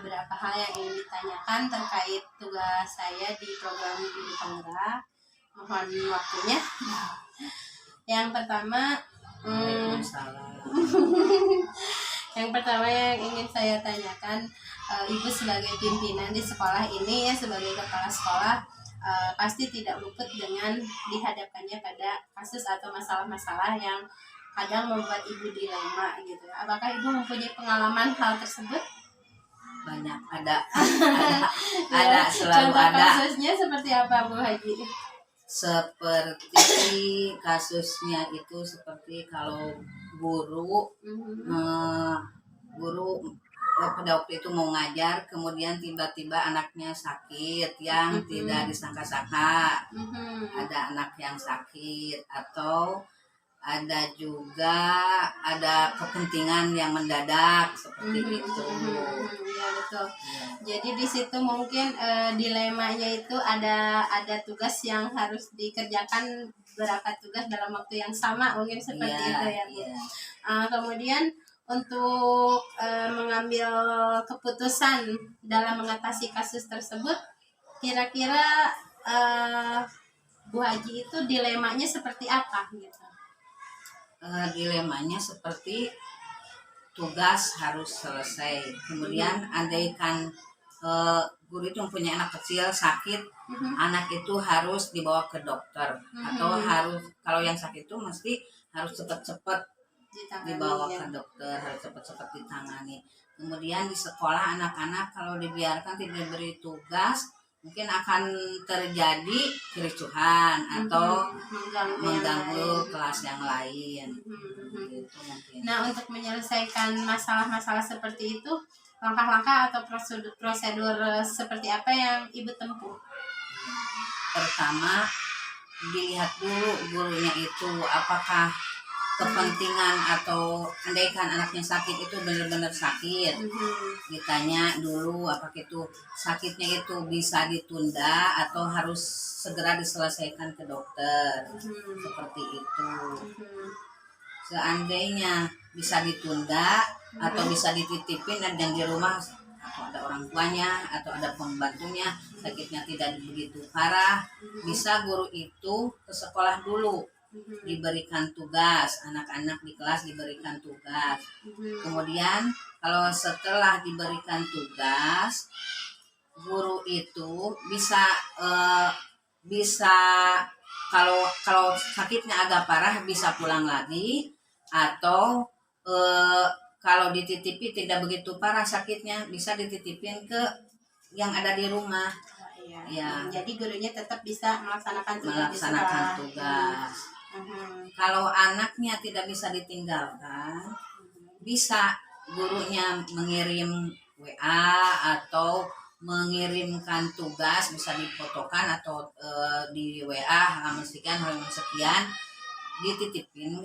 beberapa hal yang ingin ditanyakan terkait tugas saya di program Ibu Penggerak. Mohon waktunya. Yang pertama, yang pertama yang ingin saya tanyakan, Ibu sebagai pimpinan di sekolah ini ya, sebagai kepala sekolah, pasti tidak luput dengan dihadapkannya pada kasus atau masalah-masalah yang kadang membuat Ibu dilema gitu. Apakah Ibu mempunyai pengalaman hal tersebut? Banyak, ada selalu contoh ada. Kasusnya seperti apa, Bu Haji? Seperti kasusnya itu seperti kalau guru pada waktu itu mau ngajar, kemudian tiba-tiba anaknya sakit yang tidak disangka-sangka. Ada anak yang sakit, atau ada juga ada kepentingan yang mendadak seperti itu. Ya betul. Ya. Jadi di situ mungkin dilemanya itu ada tugas yang harus dikerjakan, beberapa tugas dalam waktu yang sama, mungkin seperti itu ya, Bu. Kemudian untuk mengambil keputusan dalam mengatasi kasus tersebut, kira-kira Bu Haji itu dilemanya seperti apa gitu? Dilemanya seperti tugas harus selesai, kemudian andaikan guru itu mempunyai anak kecil sakit, anak itu harus dibawa ke dokter, atau harus, kalau yang sakit itu mesti harus cepat-cepat dibawa ke dokter, harus cepat-cepat ditangani. Kemudian di sekolah anak-anak kalau dibiarkan tidak diberi tugas, mungkin akan terjadi kericuhan atau mengganggu kelas yang lain. Gitu mungkin. Nah, untuk menyelesaikan masalah-masalah seperti itu, langkah-langkah atau prosedur seperti apa yang Ibu tempuh? Pertama, dilihat dulu gurunya itu apakah kepentingan, atau andaikan anaknya sakit itu benar-benar sakit, ditanya dulu apakah itu sakitnya itu bisa ditunda atau harus segera diselesaikan ke dokter, seperti itu. Seandainya bisa ditunda atau bisa dititipin dan di rumah, atau ada orang tuanya atau ada pembantunya, sakitnya tidak begitu parah, bisa guru itu ke sekolah dulu, diberikan tugas, anak-anak di kelas diberikan tugas. Kemudian kalau setelah diberikan tugas, guru itu bisa kalau sakitnya agak parah bisa pulang lagi, atau kalau dititipi tidak begitu parah sakitnya, bisa dititipin ke yang ada di rumah. Ya. Jadi gurunya tetap bisa melaksanakan tugas. Kalau anaknya tidak bisa ditinggalkan, bisa gurunya mengirim WA atau mengirimkan tugas, bisa difotokan atau di WA halaman sekian dititipin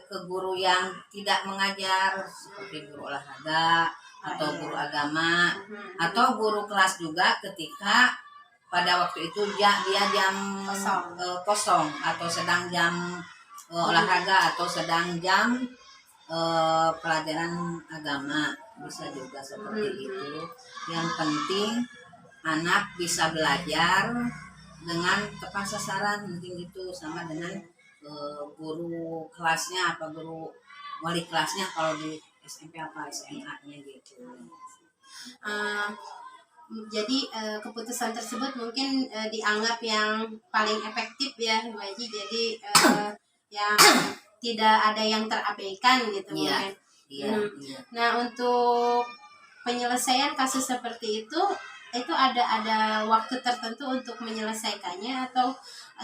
ke guru yang tidak mengajar, seperti guru olahraga atau guru agama atau guru kelas juga, ketika pada waktu itu dia jam kosong atau sedang jam olahraga atau sedang jam pelajaran agama, bisa juga seperti itu. Yang penting anak bisa belajar dengan tepat sasaran, mungkin gitu, sama dengan guru kelasnya apa guru wali kelasnya kalau di SMP apa SMA-nya gitu. Jadi keputusan tersebut mungkin dianggap yang paling efektif ya, Bu Haji. Jadi yang tidak ada yang terabaikan gitu. Iya, mungkin. Iya. Nah, untuk penyelesaian kasus seperti itu ada waktu tertentu untuk menyelesaikannya, atau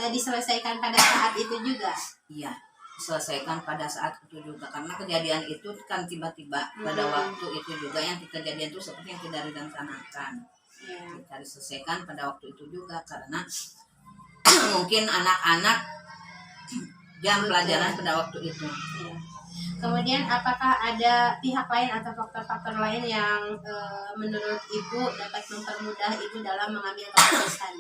diselesaikan pada saat itu juga? Iya, diselesaikan pada saat itu juga, karena kejadian itu kan tiba-tiba pada waktu itu juga, yang kejadian itu seperti yang tidak direncanakan. Kita diselesaikan pada waktu itu juga, karena mungkin anak-anak jam pelajaran pada waktu itu. Kemudian apakah ada pihak lain atau faktor-faktor lain yang menurut Ibu dapat mempermudah Ibu dalam mengambil keputusan?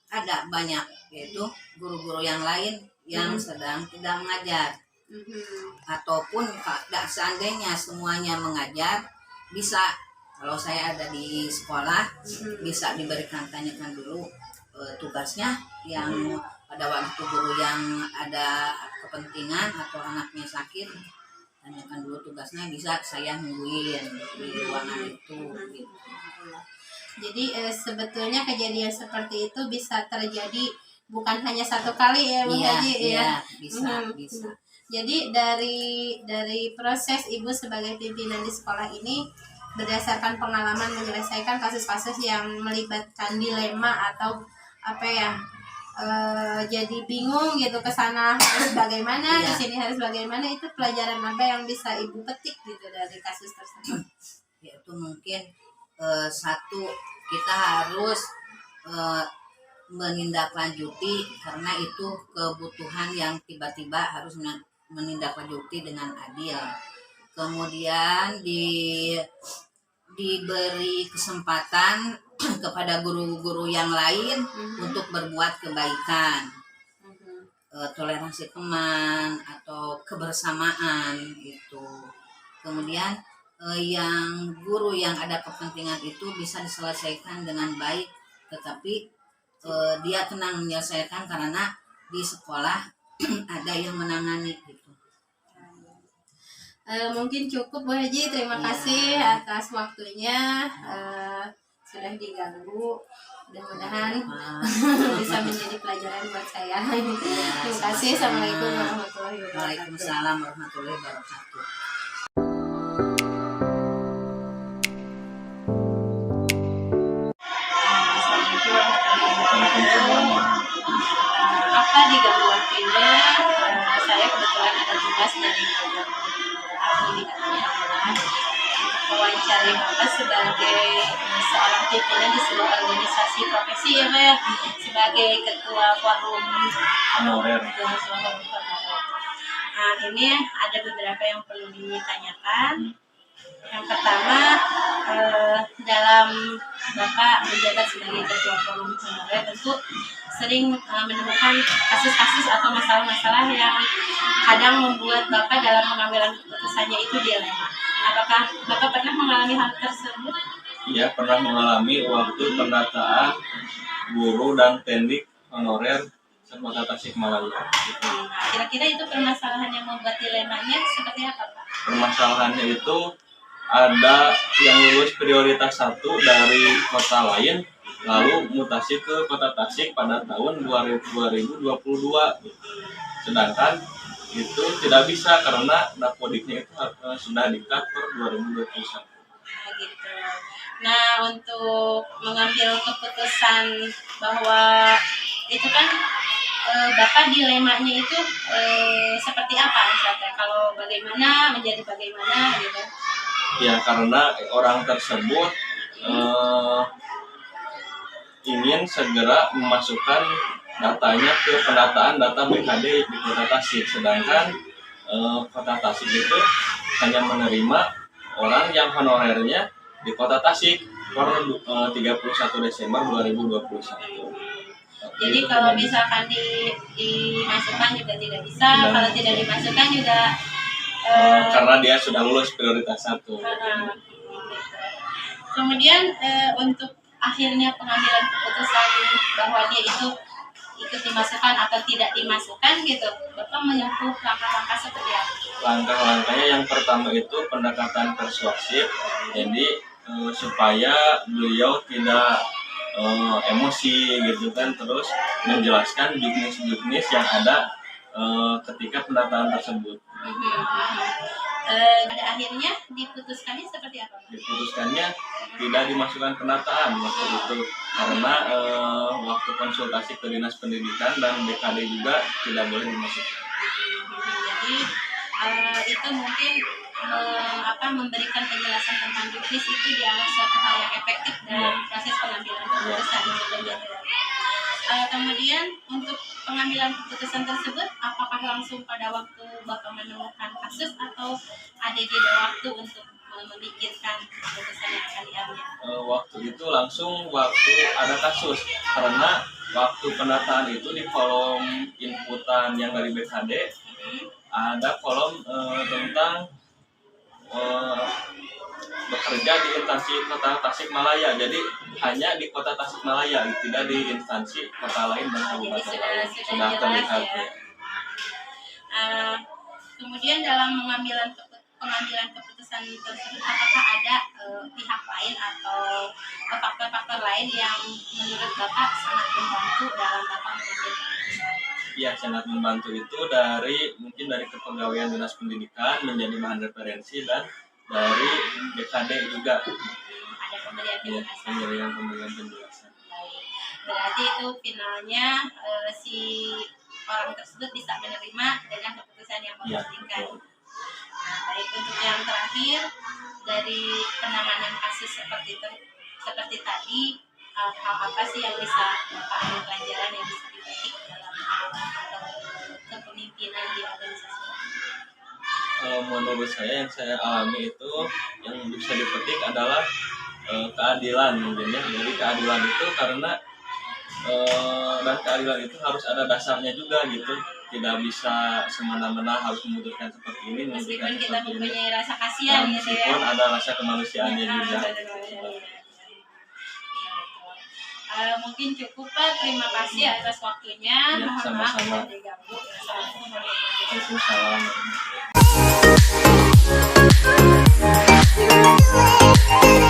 Ada banyak, yaitu guru-guru yang lain yang sedang tidak mengajar, ataupun seandainya semuanya mengajar, bisa Kalau saya ada di sekolah bisa diberikan tanyakan dulu tugasnya yang pada waktu guru yang ada kepentingan atau anaknya sakit, tanyakan dulu tugasnya, bisa saya nungguin di ruangan itu gitu. Jadi sebetulnya kejadian seperti itu bisa terjadi bukan hanya satu kali ya Bu Haji ya. Bisa. Jadi dari proses Ibu sebagai pimpinan di sekolah ini berdasarkan pengalaman menyelesaikan kasus-kasus yang melibatkan dilema atau apa ya, jadi bingung gitu, ke sana harus bagaimana, di sini harus bagaimana, itu pelajaran apa yang bisa Ibu petik gitu dari kasus tersebut? Yaitu mungkin satu, kita harus menindaklanjuti karena itu kebutuhan yang tiba-tiba harus menindaklanjuti dengan adil. Kemudian diberi kesempatan kepada guru-guru yang lain untuk berbuat kebaikan, toleransi teman atau kebersamaan gitu. Kemudian yang guru yang ada kepentingan itu bisa diselesaikan dengan baik, tetapi dia tenang menyelesaikan karena di sekolah ada yang menangani gitu. Mungkin cukup Bu Haji, terima kasih atas waktunya, sudah diganggu, mudah-mudahan bisa menjadi pelajaran buat saya. Terima kasih. Assalamualaikum warahmatullahi wabarakatuh. Waalaikumsalam warahmatullahi wabarakatuh. Apa diganggu waktunya? Saya kebetulan ada tugas dari program pendidikan mewawancari Bapak sebagai seorang pimpinan di sebuah organisasi profesi ya Pak ya, sebagai ketua forum honorer. Nah ini ada beberapa yang perlu ditanyakan. Yang pertama, dalam Bapak menjabat sebagai ketua forum honorer tentu sering menemukan kasus-kasus atau masalah-masalah yang kadang membuat Bapak dalam pengambilan keputusannya itu dilema. Apakah Bapak pernah mengalami hal tersebut? Iya, pernah mengalami waktu pendataan guru dan tendik honorer Kota Tasikmalaya. Kira-kira itu permasalahan yang membuat dilemanya seperti apa Pak? Permasalahannya itu ada yang lulus prioritas 1 dari kota lain lalu mutasi ke Kota Tasik pada tahun 2022. Sedangkan itu tidak bisa karena dapodiknya itu sudah di-cut per 2021. Gitu. Nah, untuk mengambil keputusan bahwa itu kan Bapak dilemanya itu seperti apa misalnya? Kalau bagaimana menjadi bagaimana gitu? Ya, karena orang tersebut ingin segera memasukkan datanya ke pendataan data BKD di Kota Tasik, sedangkan Kota Tasik itu hanya menerima orang yang honorernya di Kota Tasik per 31 Desember 2021. Jadi kalau misalkan dimasukkan juga tidak bisa, kalau tidak dimasukkan juga karena dia sudah lulus prioritas 1. Kemudian untuk akhirnya pengambilan keputusan bahwa dia itu ikut dimasukkan atau tidak dimasukkan gitu, Bapak menempuh langkah-langkah seperti apa? Langkah-langkahnya yang pertama itu pendekatan persuasif, jadi supaya beliau tidak emosi gitu kan, terus menjelaskan juknis yang ada ketika pendataan tersebut. Pada akhirnya diputuskannya seperti apa? Diputuskannya tidak dimasukkan pendataan waktu itu karena waktu konsultasi ke Dinas Pendidikan dan BKD juga tidak boleh dimasukkan. Jadi itu mungkin memberikan penjelasan tentang juknis itu dianggap suatu hal yang efektif dalam proses pengambilan keputusan. Kemudian untuk pengambilan keputusan tersebut, apakah langsung pada waktu Bapak menemukan kasus atau ada jeda waktu untuk memikirkan keputusan yang akan diambil? Waktu itu langsung waktu ada kasus, karena waktu pendataan itu di kolom inputan yang dari BKD ada kolom tentang bekerja di instansi Kota Tasikmalaya. Jadi hanya di Kota Tasikmalaya, tidak di instansi kota lain dan kabupaten lain. Sudah terlihat ya. Kemudian dalam pengambilan keputusan tersebut, apakah ada pihak lain atau faktor-faktor lain yang menurut Bapak sangat membantu dalam Bapak mengambil keputusan? Ya, sangat membantu itu mungkin dari kepegawaian Dinas Pendidikan menjadi bahan referensi, dan dari BKD juga. Ada pemberian penjelasan. Pemberian penjelasan. Baik. Berarti itu finalnya si orang tersebut bisa menerima dengan keputusan yang Bapak berikan. Nah, baik, untuk yang terakhir dari penanganan kasus seperti tadi, hal apa sih yang bisa Bapak ambil pelajaran yang bisa dipetik dalam hal atau kepemimpinan di organisasi? Menurut saya yang saya alami itu yang bisa dipetik adalah keadilan mungkin ya. Jadi keadilan itu karena dan keadilan itu harus ada dasarnya juga gitu. Tidak bisa semena-mena harus memutuskan seperti ini. Meskipun kita mempunyai rasa kasihan gitu ya. Meskipun ada rasa kemanusiaannya juga. Mungkin cukup Pak. Terima kasih atas waktunya. Ya, Mohon maaf sama-sama. sudah diganggu. Assalamualaikum Waalaikumsalam.